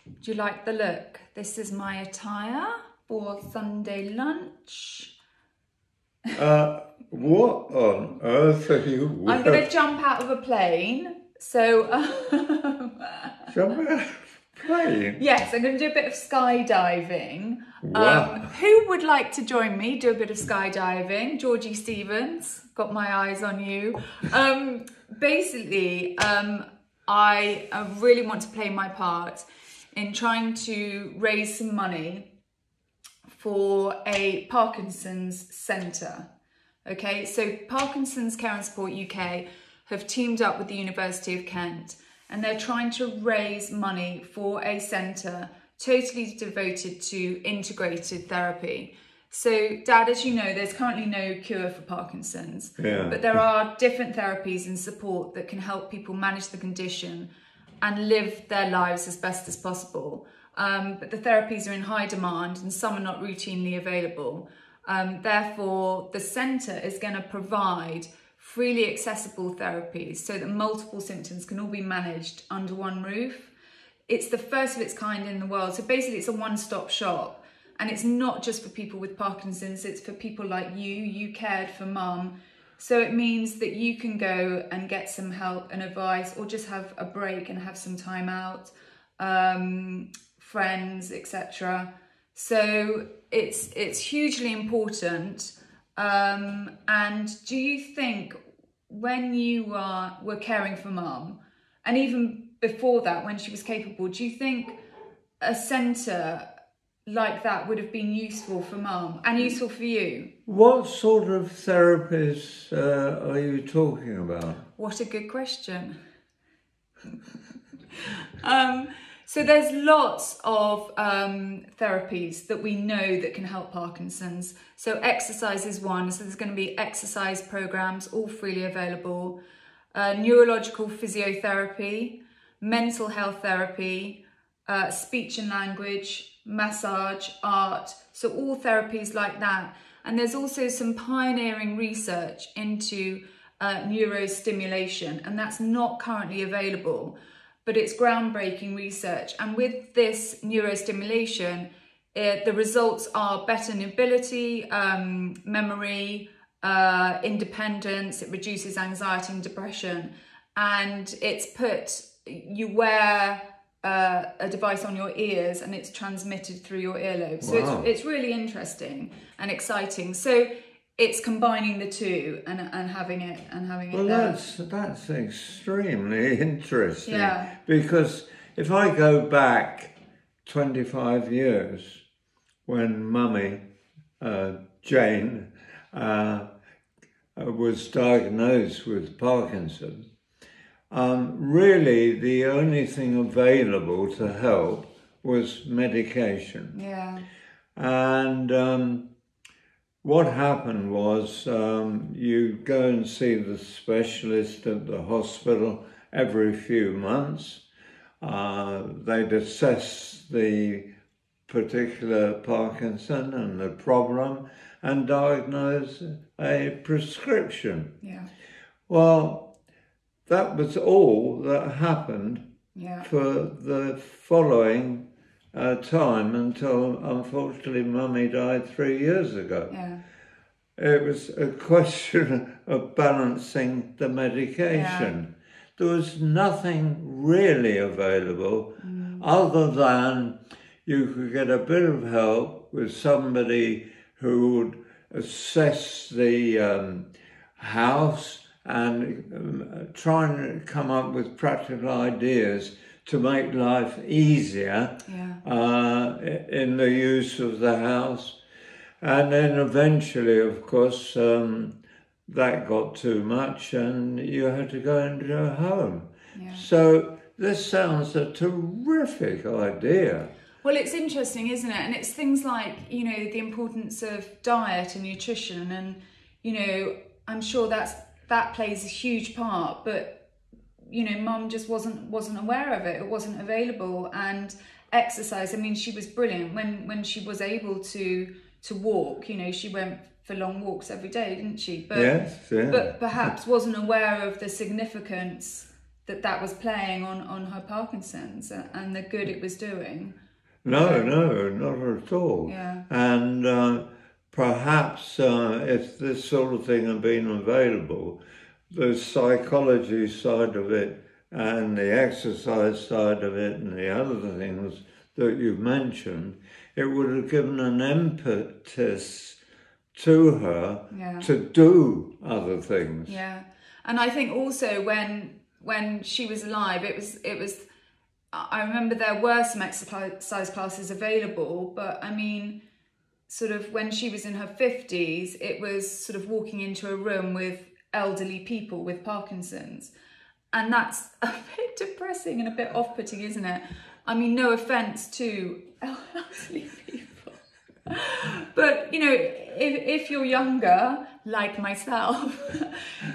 Do you like the look? This is my attire for Sunday lunch. What on earth are you wearing? I'm going to jump out of a plane. So, Jump out of a plane? yes, I'm going to do a bit of skydiving. Wow. Who would like to join me do a bit of skydiving? Georgie Stevens, got my eyes on you. Basically, I really want to play my part in trying to raise some money for a Parkinson's centre. Okay, so Parkinson's Care and Support UK have teamed up with the University of Kent, and they're trying to raise money for a centre totally devoted to integrated therapy. So, Dad, as you know, there's currently no cure for Parkinson's, but there are different therapies and support that can help people manage the condition and live their lives as best as possible. But the therapies are in high demand and some are not routinely available. Therefore, the centre is going to provide freely accessible therapies so that multiple symptoms can all be managed under one roof. It's the first of its kind in the world. So basically it's a one-stop shop, and it's not just for people with Parkinson's, it's for people like you cared for Mum. So it means that you can go and get some help and advice, or just have a break and have some time out, friends, etc. So it's hugely important. And do you think when you were caring for Mum, and even before that when she was capable, do you think a centre like that would have been useful for Mum and useful for you? What sort of therapies are you talking about? What a good question. So there's lots of therapies that we know that can help Parkinson's. So exercise is one. So there's going to be exercise programs, all freely available. Neurological physiotherapy, mental health therapy, speech and language, massage, art. So all therapies like that. And there's also some pioneering research into neurostimulation, and that's not currently available. But it's groundbreaking research. And with this neurostimulation, the results are better mobility, memory, independence. It reduces anxiety and depression. And you wear a device on your ears, and it's transmitted through your earlobes. So Wow. it's really interesting and exciting. So it's combining the two and having it Well, there. that's extremely interesting. Yeah. Because if I go back 25 years, when Mummy, Jane, was diagnosed with Parkinson, really the only thing available to help was medication. Yeah. And what happened was you go and see the specialist at the hospital every few months. They'd assess the particular Parkinson and the problem and diagnose a prescription. Yeah. Well, that was all that happened for the following time until, unfortunately, Mummy died 3 years ago. Yeah. It was a question of balancing the medication. There was nothing really available other than you could get a bit of help with somebody who would assess the house and try and come up with practical ideas to make life easier in the use of the house. And then eventually, of course, that got too much and you had to go into a home. Yeah. So this sounds a terrific idea. Well, it's interesting, isn't it? And it's things like, the importance of diet and nutrition, and, I'm sure that plays a huge part, but Mum just wasn't aware of it. It wasn't available. And exercise, I mean, she was brilliant when she was able to walk. She went for long walks every day, didn't she? But, yes, yeah. But perhaps wasn't aware of the significance that was playing on her Parkinson's and the good it was doing. No, not at all. Yeah. And perhaps if this sort of thing had been available, the psychology side of it and the exercise side of it and the other things that you've mentioned, it would have given an impetus to her to do other things. Yeah. And I think also when she was alive, it was I remember there were some exercise classes available, but I mean, sort of when she was in her 50s, it was sort of walking into a room with elderly people with Parkinson's. And that's a bit depressing and a bit off-putting, isn't it? I mean, no offence to elderly people. But, you know, if you're younger, like myself,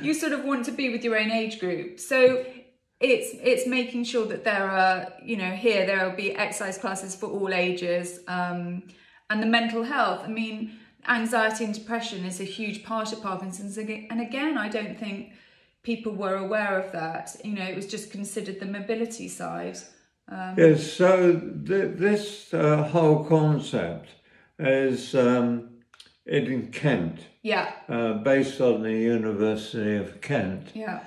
you sort of want to be with your own age group. So it's making sure that there are, you know, there will be exercise classes for all ages, and the mental health. I mean, anxiety and depression is a huge part of Parkinson's, and again, I don't think people were aware of that. You know, it was just considered the mobility side. Yes, so this whole concept is in Kent. Yeah. Based on the University of Kent. Yeah.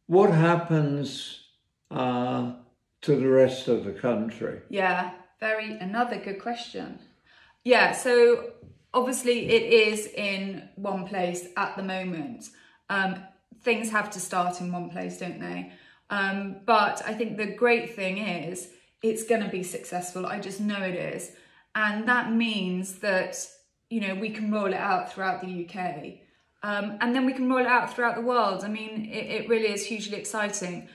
What happens to the rest of the country? Yeah, another good question. Yeah, so obviously it is in one place at the moment. Things have to start in one place, don't they? But I think the great thing is it's going to be successful. I just know it is. And that means that, you know, we can roll it out throughout the UK. And then we can roll it out throughout the world. I mean, it really is hugely exciting.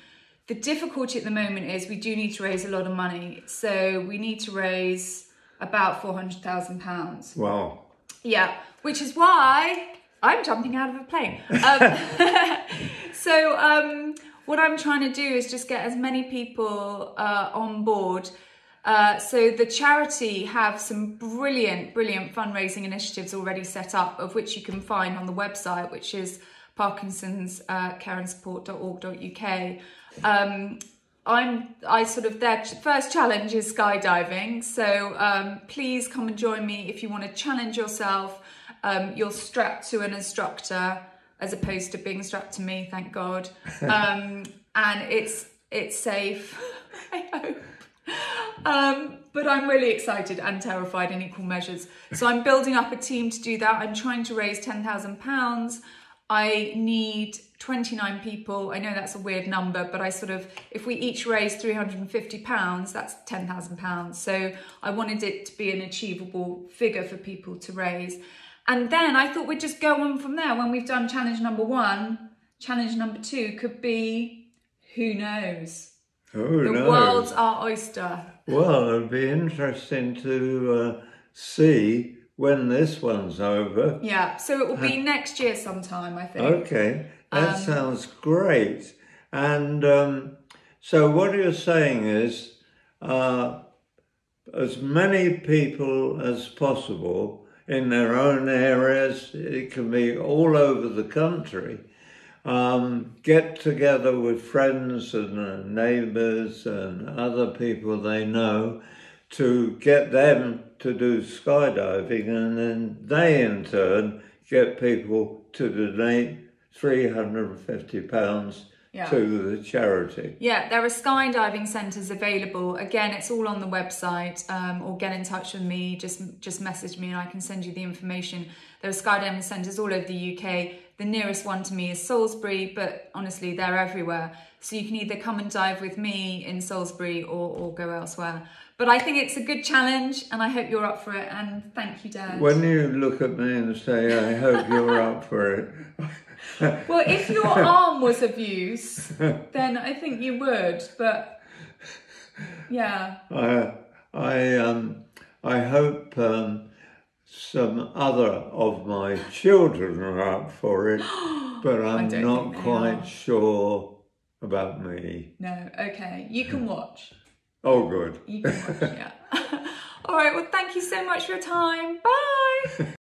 The difficulty at the moment is we do need to raise a lot of money. So we need to raise about £400,000. Wow. Yeah, which is why I'm jumping out of a plane. So what I'm trying to do is just get as many people on board. So the charity have some brilliant fundraising initiatives already set up, of which you can find on the website, which is parkinsonscareandsupport.org.uk. Their first challenge is skydiving. So please come and join me if you want to challenge yourself. You're strapped to an instructor as opposed to being strapped to me, thank God. And it's safe, I hope. But I'm really excited and terrified in equal measures. So I'm building up a team to do that. I'm trying to raise £10,000. I need 29 people. I know that's a weird number, but if we each raise £350, that's £10,000. So I wanted it to be an achievable figure for people to raise. And then I thought we'd just go on from there. When we've done challenge number 1, challenge number 2 could be, who knows? The world's our oyster. Well, it'll be interesting to see when this one's over. Yeah, so it will be next year sometime, I think. Okay, that sounds great. And so what you're saying is as many people as possible in their own areas, it can be all over the country, get together with friends and neighbours and other people they know to get them to do skydiving, and then they in turn get people to donate £350 to the charity. Yeah, there are skydiving centres available. Again, it's all on the website, or get in touch with me, just message me and I can send you the information. There are skydiving centres all over the UK. The nearest one to me is Salisbury, but honestly, they're everywhere. So you can either come and dive with me in Salisbury or go elsewhere. But I think it's a good challenge and I hope you're up for it. And thank you, Dad. When you look at me and say, I hope you're up for it. Well, if your arm was of use, then I think you would, but yeah. I hope some other of my children are up for it, but I'm not quite sure about me. No, okay. You can watch. Oh, good. You can watch, yeah. All right, well, thank you so much for your time. Bye.